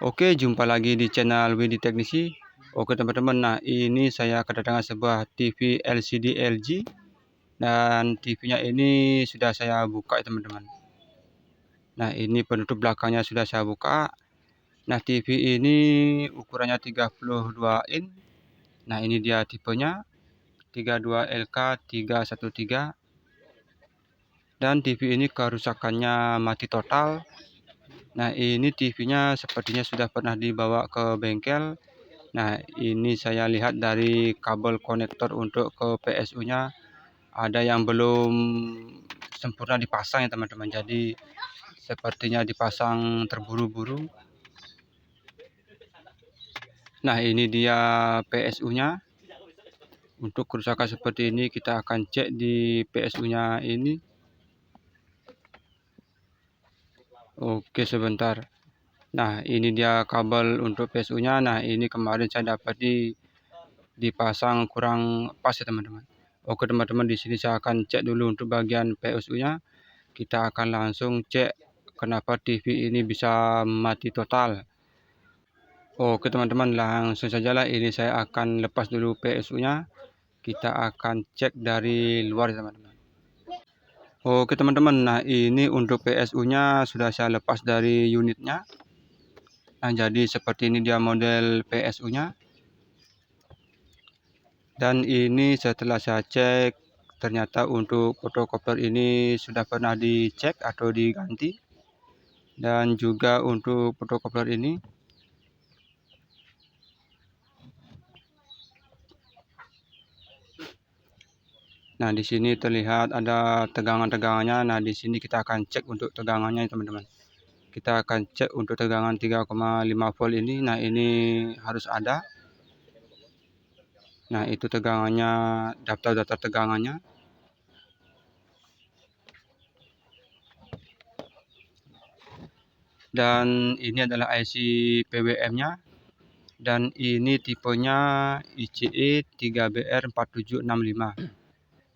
Oke, jumpa lagi di channel Widi Teknisi. Oke teman-teman, nah ini saya kedatangan sebuah TV LCD LG dan TV-nya ini sudah saya buka ya teman-teman. Nah ini penutup belakangnya sudah saya buka. Nah TV ini ukurannya 32 in. Nah ini dia tipenya 32LK 313. Dan TV ini kerusakannya mati total. Nah ini TV-nya sepertinya sudah pernah dibawa ke bengkel. Nah ini saya lihat dari kabel konektor untuk ke PSU-nya ada yang belum sempurna dipasang ya teman-teman. Jadi sepertinya dipasang terburu-buru. Nah ini dia PSU-nya. Untuk kerusakan seperti ini kita akan cek di PSU-nya ini. Oke sebentar. Nah ini dia kabel untuk PSU-nya. Nah ini kemarin saya dapat dipasang kurang pas ya teman-teman. Oke teman-teman, di sini saya akan cek dulu untuk bagian PSU-nya. Kita akan langsung cek kenapa TV ini bisa mati total. Oke teman-teman, langsung saja lah, ini saya akan lepas dulu PSU-nya. Kita akan cek dari luar teman-teman. Oke teman-teman, nah ini untuk PSU-nya sudah saya lepas dari unitnya. Nah jadi seperti ini dia model PSU-nya. Dan ini setelah saya cek, ternyata untuk fotokopier ini sudah pernah dicek atau diganti. Dan juga untuk fotokopier ini. Nah, di sini terlihat ada tegangan-tegangannya. Nah, di sini kita akan cek untuk tegangannya, teman-teman. Kita akan cek untuk tegangan 3,5 volt ini. Nah, ini harus ada. Nah, itu tegangannya, daftar-daftar tegangannya. Dan ini adalah IC PWM-nya. Dan ini tipenya ICE 3BR4765.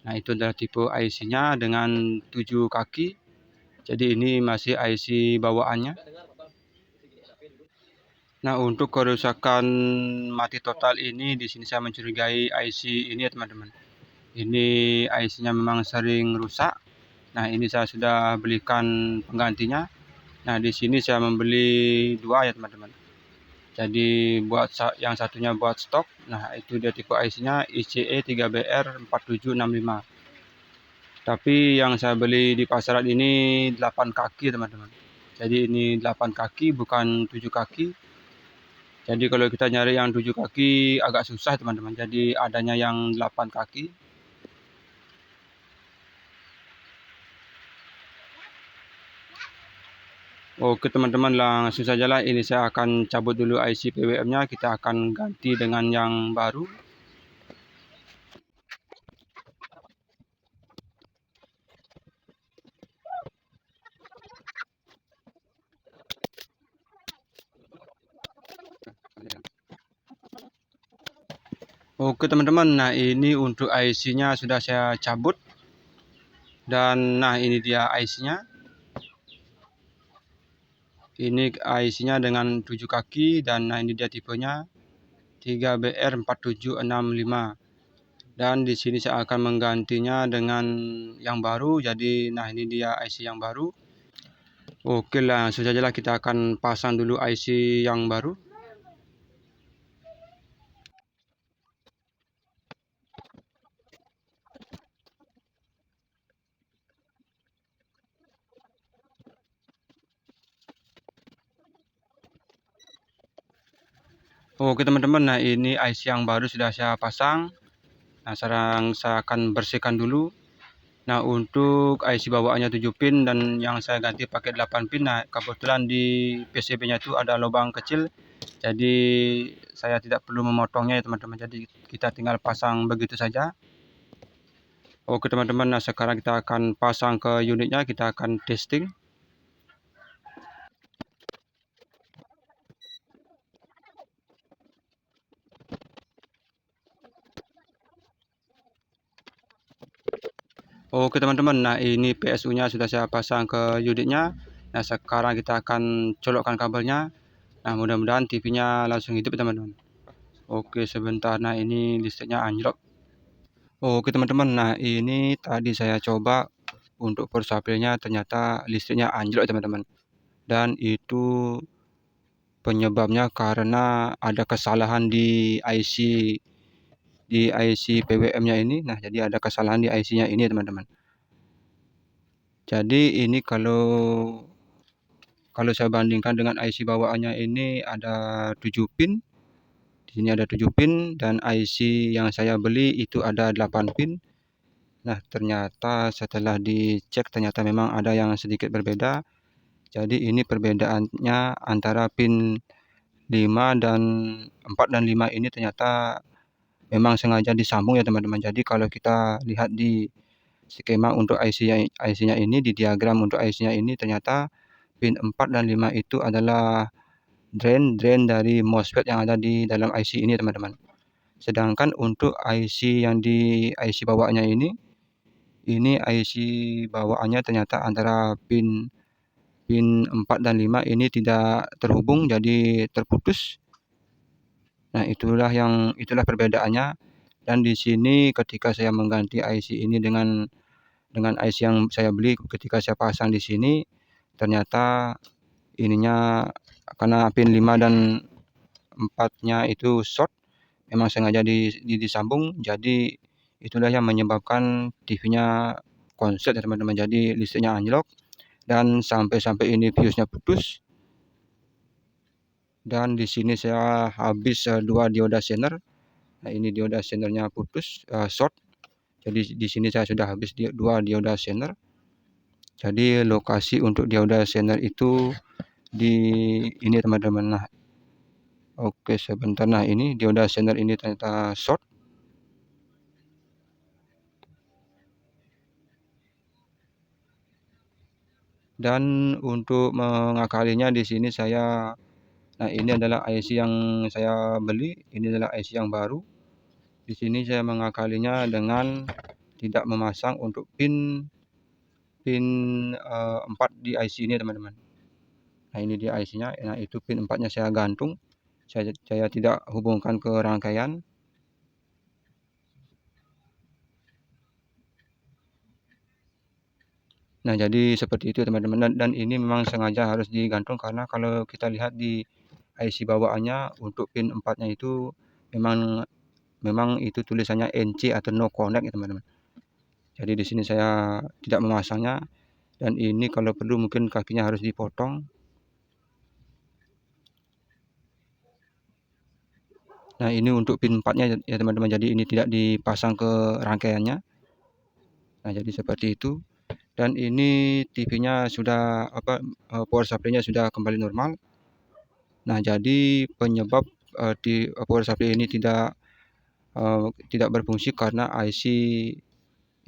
Nah, itu adalah tipe IC-nya dengan 7 kaki. Jadi ini masih IC bawaannya. Nah, untuk kerusakan mati total ini di sini saya mencurigai IC ini ya teman-teman. Ini IC-nya memang sering rusak. Nah, ini saya sudah belikan penggantinya. Nah, di sini saya membeli 2 ya teman-teman. Jadi buat yang satunya buat stok. Nah, itu dia tipe IC-nya ICE 3BR4765. Tapi yang saya beli di pasaran ini 8 kaki teman-teman. Jadi ini 8 kaki bukan 7 kaki. Jadi kalau kita nyari yang 7 kaki agak susah teman-teman. Jadi adanya yang 8 kaki. Oke teman-teman, langsung saja lah, ini saya akan cabut dulu IC PWM-nya. Kita akan ganti dengan yang baru. Oke teman-teman, nah ini untuk IC-nya sudah saya cabut. Dan nah ini dia IC-nya. Ini IC-nya dengan 7 kaki dan nah ini dia tipenya 3BR4765. Dan di sini saya akan menggantinya dengan yang baru. Jadi nah ini dia IC yang baru. Oke, langsung saja lah, kita akan pasang dulu IC yang baru. Oke teman-teman, nah ini IC yang baru sudah saya pasang. Nah sekarang saya akan bersihkan dulu. Nah untuk IC bawaannya 7 pin dan yang saya ganti pakai 8 pin. Nah kebetulan di PCB-nya itu ada lubang kecil. Jadi saya tidak perlu memotongnya ya teman-teman. Jadi kita tinggal pasang begitu saja. Oke teman-teman, nah sekarang kita akan pasang ke unitnya. Kita akan testing. Oke teman-teman, nah ini PSU-nya sudah saya pasang ke unitnya. Nah sekarang kita akan colokkan kabelnya. Nah, mudah-mudahan TV-nya langsung hidup teman-teman. Oke, sebentar. Nah, ini listriknya anjlok. Oke teman-teman, nah ini tadi saya coba untuk power supply-nya, ternyata listriknya anjlok teman-teman. Dan itu penyebabnya karena ada kesalahan di IC PWM-nya ini. Nah, jadi ada kesalahan di IC-nya ini teman-teman. Jadi ini kalau saya bandingkan dengan IC bawaannya, ini ada 7 pin. Di sini ada 7 pin, dan IC yang saya beli itu ada 8 pin. Nah, ternyata setelah dicek ternyata memang ada yang sedikit berbeda. Jadi ini perbedaannya antara pin 5 dan 4 dan 5 ini ternyata memang sengaja disambung ya teman-teman. Jadi kalau kita lihat di skema untuk IC-nya ini, di diagram untuk IC-nya ini, ternyata pin 4 dan 5 itu adalah drain dari MOSFET yang ada di dalam IC ini teman-teman. Sedangkan untuk IC yang di IC bawaannya ini IC bawaannya ternyata antara pin 4 dan 5 ini tidak terhubung, jadi terputus. Nah, itulah perbedaannya. Dan di sini ketika saya mengganti IC ini dengan IC yang saya beli, ketika saya pasang di sini ternyata ininya karena pin 5 dan 4-nya itu short, memang sengaja disambung, jadi itulah yang menyebabkan TV-nya konslet ya teman-teman. Jadi listriknya anjlok dan sampai ini fuse-nya putus. Dan di sini saya habis 2 dioda zener. Nah, ini dioda zenernya putus, short. Jadi di sini saya sudah habis 2 dioda zener. Jadi lokasi untuk dioda zener itu di ini teman-teman. Nah, oke sebentar. Nah, ini dioda zener ini ternyata short. Dan untuk mengakalinya di sini nah ini adalah IC yang saya beli, ini adalah IC yang baru. Di sini saya mengakalinya dengan tidak memasang untuk pin 4 di IC ini teman-teman. Nah, ini dia IC-nya. Nah, itu pin 4-nya saya gantung. Saya tidak hubungkan ke rangkaian. Nah, jadi seperti itu teman-teman. Dan ini memang sengaja harus digantung karena kalau kita lihat di IC bawaannya untuk pin 4-nya itu memang itu tulisannya NC atau no connect ya teman-teman. Jadi di sini saya tidak memasangnya, dan ini kalau perlu mungkin kakinya harus dipotong. Nah, ini untuk pin 4-nya ya teman-teman. Jadi ini tidak dipasang ke rangkaiannya. Nah, jadi seperti itu. Dan ini TV-nya sudah power supply-nya sudah kembali normal. Nah, jadi penyebab di power supply ini tidak berfungsi karena IC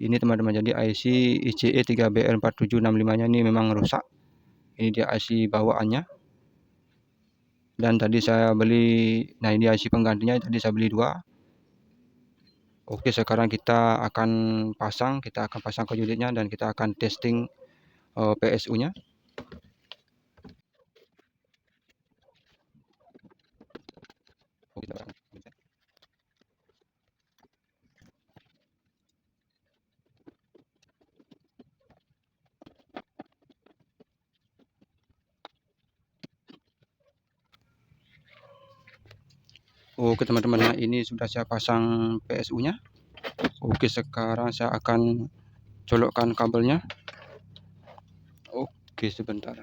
ini teman-teman. Jadi IC ICE 3BR4765-nya ini memang rusak. Ini dia IC bawaannya. Dan tadi saya beli, nah ini IC penggantinya, tadi saya beli 2. Oke, sekarang kita akan pasang ke unitnya dan kita akan testing PSU-nya. Oke teman-teman, nah ini sudah saya pasang PSU-nya. Oke, sekarang saya akan colokkan kabelnya. Oke, sebentar.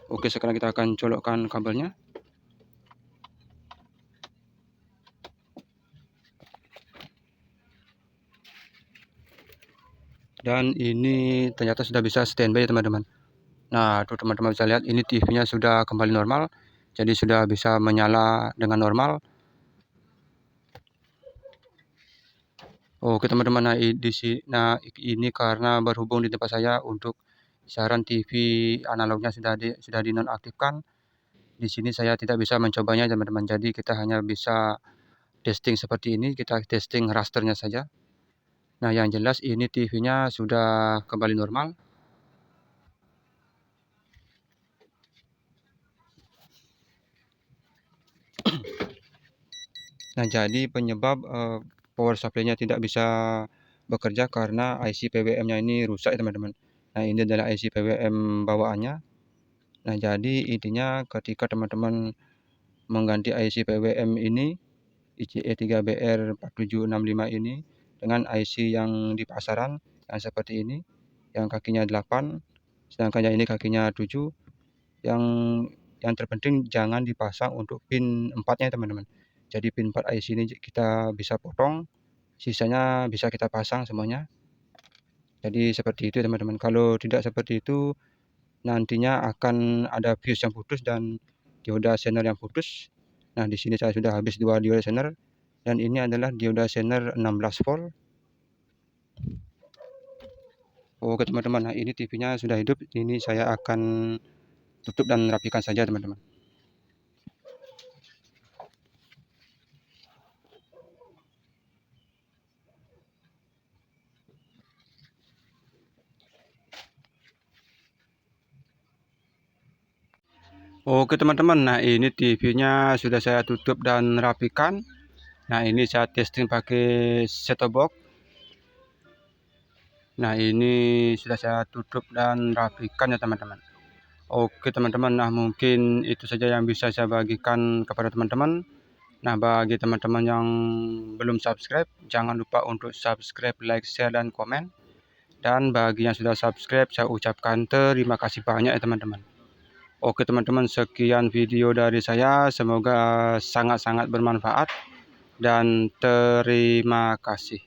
Oke, sekarang kita akan colokkan kabelnya. Dan ini ternyata sudah bisa standby ya teman-teman. Nah, tuh teman-teman bisa lihat ini TV-nya sudah kembali normal. Jadi sudah bisa menyala dengan normal. Oke teman-teman, nah ini karena berhubung di tempat saya untuk siaran TV analognya sudah dinonaktifkan. Di sini saya tidak bisa mencobanya teman-teman. Jadi kita hanya bisa testing seperti ini, kita testing rasternya saja. Nah, yang jelas ini TV-nya sudah kembali normal. Nah, jadi penyebab power supply-nya tidak bisa bekerja karena IC PWM-nya ini rusak ya teman-teman. Nah, ini adalah IC PWM bawaannya. Nah, jadi intinya ketika teman-teman mengganti IC PWM ini ICE3BR4765 ini dengan IC yang di pasaran yang seperti ini, yang kakinya 8, sedangkan yang ini kakinya 7. Yang terpenting jangan dipasang untuk pin 4-nya teman-teman. Jadi pin 4 IC ini kita bisa potong, sisanya bisa kita pasang semuanya. Jadi seperti itu teman-teman. Kalau tidak seperti itu nantinya akan ada fuse yang putus dan dioda zener yang putus. Nah, di sini saya sudah habis 2 dioda zener dan ini adalah dioda zener 16 volt. Oke teman-teman, nah ini TV-nya sudah hidup. Ini saya akan tutup dan rapikan saja teman-teman. Oke teman-teman, nah ini TV-nya sudah saya tutup dan rapikan. Nah, ini saya testing pakai set-top box. Nah, ini sudah saya tutup dan rapikan ya teman-teman. Oke teman-teman, nah mungkin itu saja yang bisa saya bagikan kepada teman-teman. Nah, bagi teman-teman yang belum subscribe, jangan lupa untuk subscribe, like, share, dan komen. Dan bagi yang sudah subscribe, saya ucapkan terima kasih banyak ya teman-teman. Oke teman-teman, sekian video dari saya. Semoga sangat-sangat bermanfaat. Dan terima kasih.